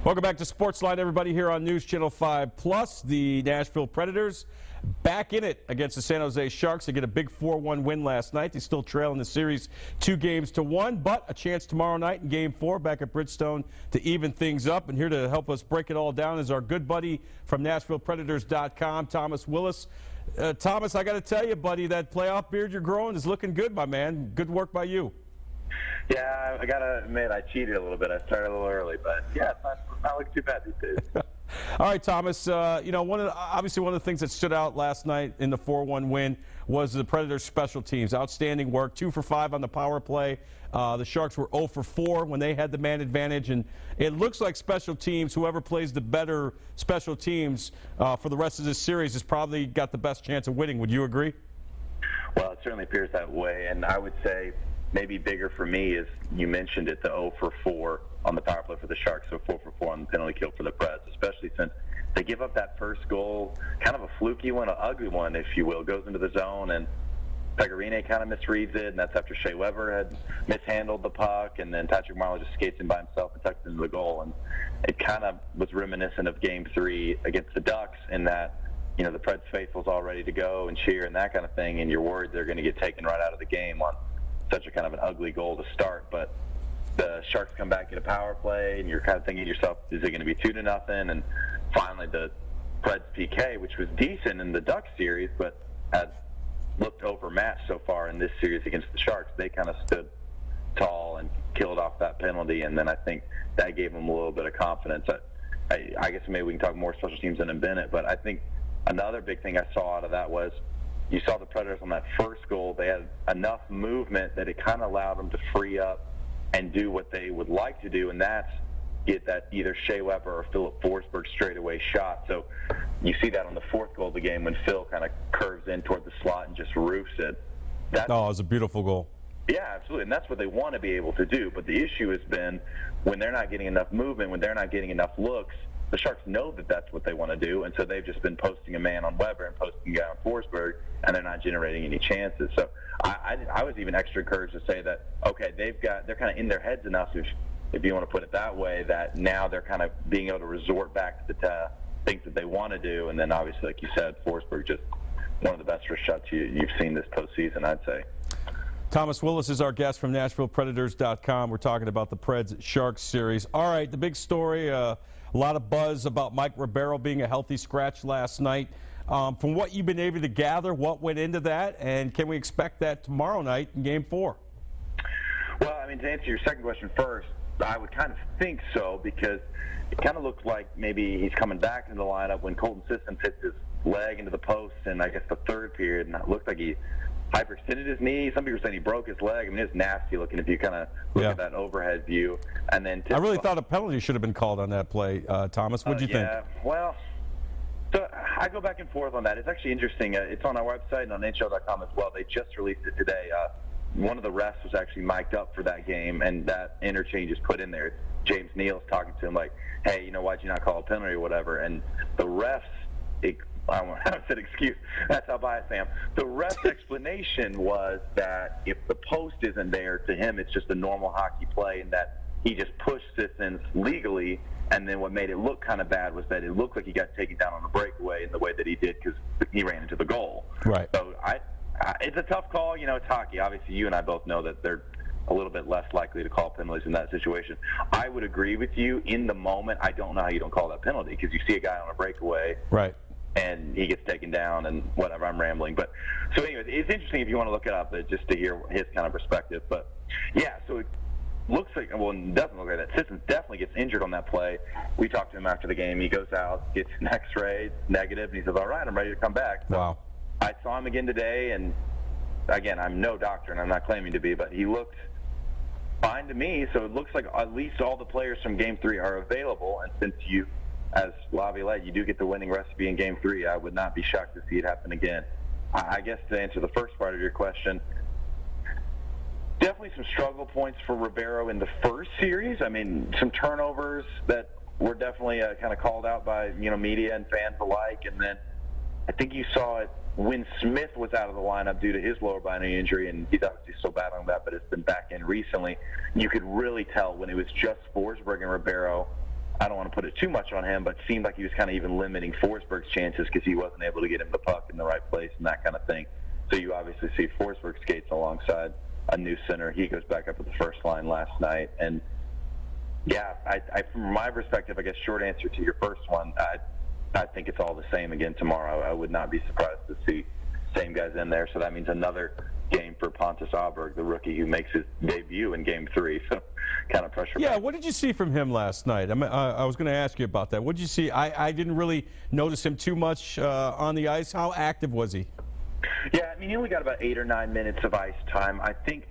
Welcome back to SportsLine, everybody, here on News Channel 5 Plus. The Nashville Predators back in it against the San Jose Sharks. They get a big 4-1 win last night. They still trail in the series 2-1, but a chance tomorrow night in Game 4 back at Bridgestone to even things up. And here to help us break it all down is our good buddy from NashvillePredators.com, Thomas Willis. Thomas, I got to tell you, buddy, that playoff beard you're growing is looking good, my man. Good work by you. Yeah, I gotta admit I cheated a little bit. I started a little early, but yeah, it's not looking too bad these days. All right, Thomas. Obviously one of the things that stood out last night in the 4-1 win was the Predators' special teams. Outstanding work. 2 for 5 on the power play. The Sharks were 0 for 4 when they had the man advantage, and it looks like special teams, whoever plays the better special teams for the rest of this series, has probably got the best chance of winning. Would you agree? Well, it certainly appears that way, and I would say maybe bigger for me is, you mentioned it, the 0 for 4 on the power play for the Sharks, so 4 for 4 on the penalty kill for the Preds, especially since they give up that first goal, kind of a fluky one, an ugly one, if you will, goes into the zone, and Pecorine kind of misreads it, and that's after Shea Weber had mishandled the puck, and then Patrick Marleau just skates in by himself and tucks into the goal, and it kind of was reminiscent of Game 3 against the Ducks in that, you know, the Preds faithful's all ready to go and cheer and that kind of thing, and you're worried they're going to get taken right out of the game on such a kind of an ugly goal to start. But the Sharks come back at a power play, and you're kind of thinking to yourself, is it going to be 2-0? And finally the Preds PK, which was decent in the Ducks series, but has looked overmatched so far in this series against the Sharks. They kind of stood tall and killed off that penalty, and then I think that gave them a little bit of confidence. I guess maybe we can talk more special teams in a minute, but I think another big thing I saw out of that was, you saw the Predators on that first goal. They had enough movement that it kind of allowed them to free up and do what they would like to do, and that's get that either Shea Weber or Philip Forsberg straightaway shot. So you see that on the fourth goal of the game when Phil kind of curves in toward the slot and just roofs it. It was a beautiful goal. Yeah, absolutely, and that's what they want to be able to do. But the issue has been when they're not getting enough movement, when they're not getting enough looks, the Sharks know that that's what they want to do, and so they've just been posting a man on Weber and posting a guy on Forsberg, and they're not generating any chances. So I was even extra encouraged to say that, okay, they're kind of in their heads enough, if you want to put it that way, that now they're kind of being able to resort back to the things that they want to do, and then obviously, like you said, Forsberg just one of the best wrist shots you've seen this postseason, I'd say. Thomas Willis is our guest from NashvillePredators.com. We're talking about the Preds-Sharks series. All right, the big story, a lot of buzz about Mike Ribeiros being a healthy scratch last night. From what you've been able to gather, what went into that, and can we expect that tomorrow night in Game 4? Well, I mean, to answer your second question first, I would kind of think so, because it kind of looks like maybe he's coming back into the lineup when Colton Sissons hits his leg into the post in, I guess, the third period, and it looked like he hyperextended his knee. Some people are saying he broke his leg. I mean, it's nasty looking if you kind of look at that overhead view. And then I really thought a penalty should have been called on that play, Thomas. What do you think? Yeah, well, so I go back and forth on that. It's actually interesting. It's on our website and on NHL.com as well. They just released it today. One of the refs was actually mic'd up for that game, and that interchange is put in there. James Neal's talking to him like, hey, you know, why'd you not call a penalty or whatever? And the refs, I said excuse. That's how biased I am. The ref's explanation was that if the post isn't there, to him it's just a normal hockey play, and that he just pushed Sissons legally. And then what made it look kind of bad was that it looked like he got taken down on a breakaway in the way that he did because he ran into the goal. Right. So it's a tough call. You know, it's hockey. Obviously, you and I both know that they're a little bit less likely to call penalties in that situation. I would agree with you. In the moment, I don't know how you don't call that penalty, because you see a guy on a breakaway. Right. And he gets taken down and whatever. I'm rambling. But so anyways, it's interesting if you want to look it up, just to hear his kind of perspective. But yeah, so it looks like, well, it doesn't look like that. Sissons definitely gets injured on that play. We talked to him after the game. He goes out, gets an X-ray, negative, and he says, all right, I'm ready to come back. So wow. I saw him again today, and again, I'm no doctor, and I'm not claiming to be, but he looked fine to me. So it looks like at least all the players from Game 3 are available, and since you, as Laviolette, you do get the winning recipe in Game 3, I would not be shocked to see it happen again. I guess to answer the first part of your question, definitely some struggle points for Ribeiro in the first series. I mean, some turnovers that were definitely kind of called out by, you know, media and fans alike. And then I think you saw it when Smith was out of the lineup due to his lower body injury, and he's obviously still battling that, but it's been back in recently. You could really tell when it was just Forsberg and Ribeiro I don't want to put it too much on him, but seemed like he was kind of even limiting Forsberg's chances because he wasn't able to get him the puck in the right place and that kind of thing. So you obviously see Forsberg skates alongside a new center. He goes back up with the first line last night. And, yeah, I from my perspective, I guess short answer to your first one, I think it's all the same again tomorrow. I would not be surprised to see same guys in there. So that means another game for Pontus Aberg, the rookie who makes his debut in Game 3. So kind of pressure. Yeah, back. what did you see from him last night? I was going to ask you about that. What did you see? I didn't really notice him too much on the ice. How active was he? Yeah, I mean, he only got about 8 or 9 minutes of ice time. I think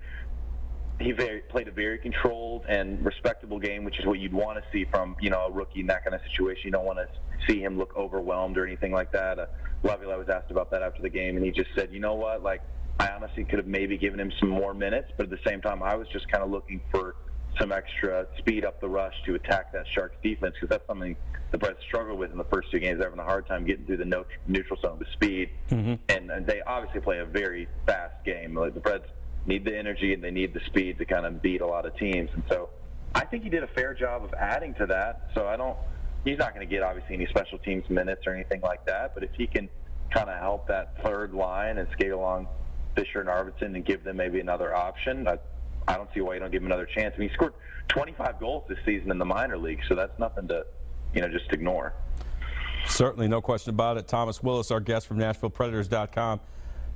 he played a very controlled and respectable game, which is what you'd want to see from, a rookie in that kind of situation. You don't want to see him look overwhelmed or anything like that. Laviolette was asked about that after the game, and he just said, you know what, I honestly could have maybe given him some more minutes, but at the same time, I was just kind of looking for some extra speed up the rush to attack that Sharks defense, because that's something the Preds struggled with in the first 2 games. They're having a hard time getting through the neutral zone with speed, and they obviously play a very fast game. The Preds need the energy and they need the speed to kind of beat a lot of teams, and so I think he did a fair job of adding to that. So he's not going to get obviously any special teams minutes or anything like that, but if he can kind of help that third line and skate along Fisher and Arvidsson and give them maybe another option, I don't see why you don't give him another chance. I mean, he scored 25 goals this season in the minor league, so that's nothing to, just ignore. Certainly, no question about it. Thomas Willis, our guest from NashvillePredators.com.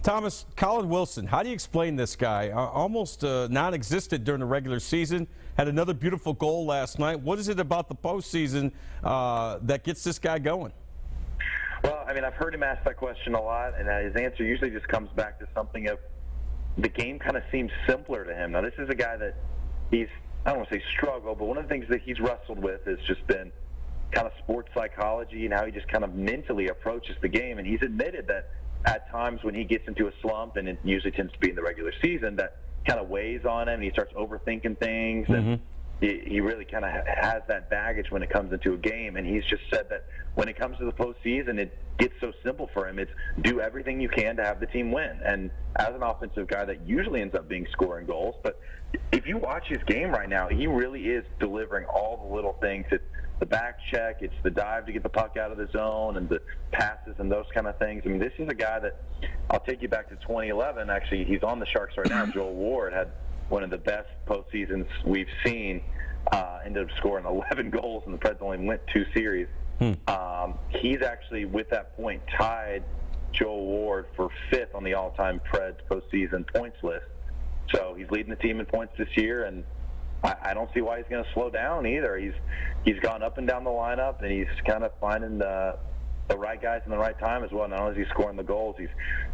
Thomas, Colin Wilson, how do you explain this guy? Almost non-existent during the regular season. Had another beautiful goal last night. What is it about the postseason that gets this guy going? Well, I mean, I've heard him ask that question a lot, and his answer usually just comes back to something of the game kind of seems simpler to him. Now, this is a guy that I don't want to say struggle, but one of the things that he's wrestled with has just been kind of sports psychology and how he just kind of mentally approaches the game. And he's admitted that at times when he gets into a slump, and it usually tends to be in the regular season, that kind of weighs on him and he starts overthinking things. And he really kind of has that baggage when it comes into a game, and he's just said that when it comes to the postseason, it gets so simple for him. It's do everything you can to have the team win. And as an offensive guy, that usually ends up being scoring goals. But if you watch his game right now, he really is delivering all the little things. It's the back check, it's the dive to get the puck out of the zone, and the passes and those kind of things. I mean, this is a guy that, I'll take you back to 2011. Actually, he's on the Sharks right now. Joel Ward had one of the best postseasons we've seen, ended up scoring 11 goals, and the Preds only went 2 series. He's actually, with that point, tied Joel Ward for 5th on the all-time Preds postseason points list. So he's leading the team in points this year, and I don't see why he's going to slow down either. He's gone up and down the lineup, and he's kind of finding the right guys in the right time as well. Not only is he scoring the goals, he's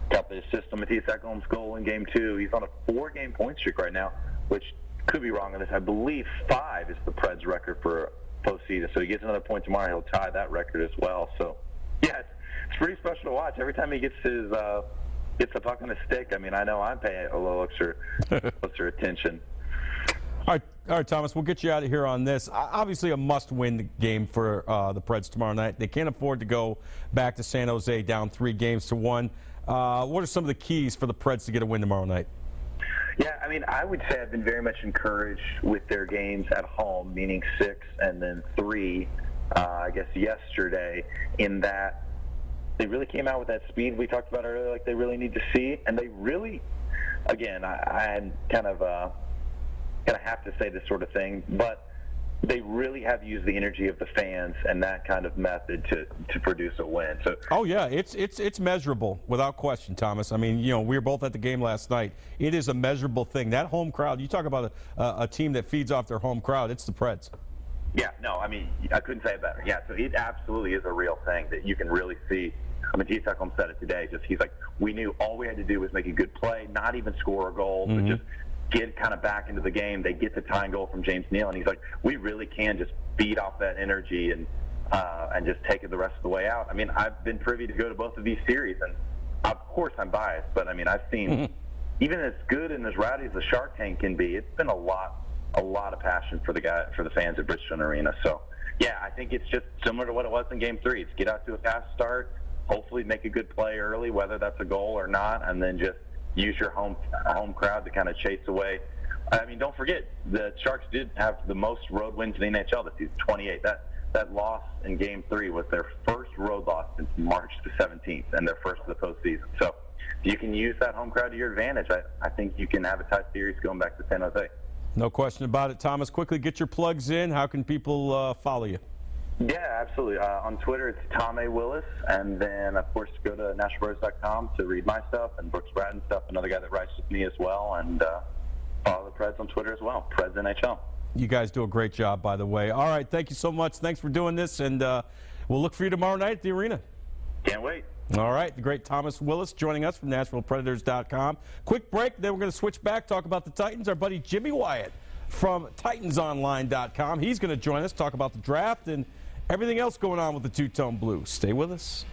got the assist on Mattias Ekholm's goal in Game 2. He's on a 4-game point streak right now, which could be wrong on this. I believe 5 is the Preds record for postseason. So he gets another point tomorrow, he'll tie that record as well. So, yeah, it's pretty special to watch. Every time he gets the puck on his stick, I mean, I know I'm paying a little closer attention. All right, Thomas, we'll get you out of here on this. Obviously a must-win game for the Preds tomorrow night. They can't afford to go back to San Jose down 3-1. What are some of the keys for the Preds to get a win tomorrow night? Yeah, I mean, I would say I've been very much encouraged with their games at home, meaning 6 and then 3, I guess, yesterday, in that they really came out with that speed we talked about earlier, like they really need to see. And they really, again, I kind of have to say this sort of thing, but they really have used the energy of the fans and that kind of method to produce a win. So, oh yeah, it's measurable without question, Thomas. I mean, we were both at the game last night. It is a measurable thing. That home crowd. You talk about a team that feeds off their home crowd. It's the Preds. Yeah, no, I mean, I couldn't say it better. Yeah, so it absolutely is a real thing that you can really see. I mean, Mattias Ekholm said it today. He's like, we knew all we had to do was make a good play, not even score a goal, but just get kind of back into the game. They get the tying goal from James Neal, and he's like, we really can just feed off that energy and just take it the rest of the way out. I mean, I've been privy to go to both of these series, and of course I'm biased, but I mean, I've seen even as good and as rowdy as the Shark Tank can be, it's been a lot of passion for the fans at Bridgestone Arena. So yeah, I think it's just similar to what it was in Game 3. It's get out to a fast start, hopefully make a good play early, whether that's a goal or not, and then just use your home crowd to kind of chase away. I mean, don't forget, the Sharks did have the most road wins in the NHL this season, 28. that loss in Game 3 was their first road loss since March the 17th, and their first of the postseason. So if you can use that home crowd to your advantage, I think you can have a tight series going back to San Jose. No question about it. Thomas, quickly get your plugs in. How can people follow you? Yeah, absolutely. On Twitter, it's Tom A. Willis. And then, of course, go to NationalBirds.com to read my stuff, and Brooks Bratton stuff, another guy that writes with me as well. And follow the Preds on Twitter as well, Preds NHL. You guys do a great job, by the way. All right, thank you so much. Thanks for doing this, and we'll look for you tomorrow night at the arena. Can't wait. All right, the great Thomas Willis joining us from NashvillePredators.com. Quick break, then we're going to switch back, talk about the Titans. Our buddy Jimmy Wyatt from TitansOnline.com. He's going to join us, talk about the draft and everything else going on with the Two-Tone Blue. Stay with us.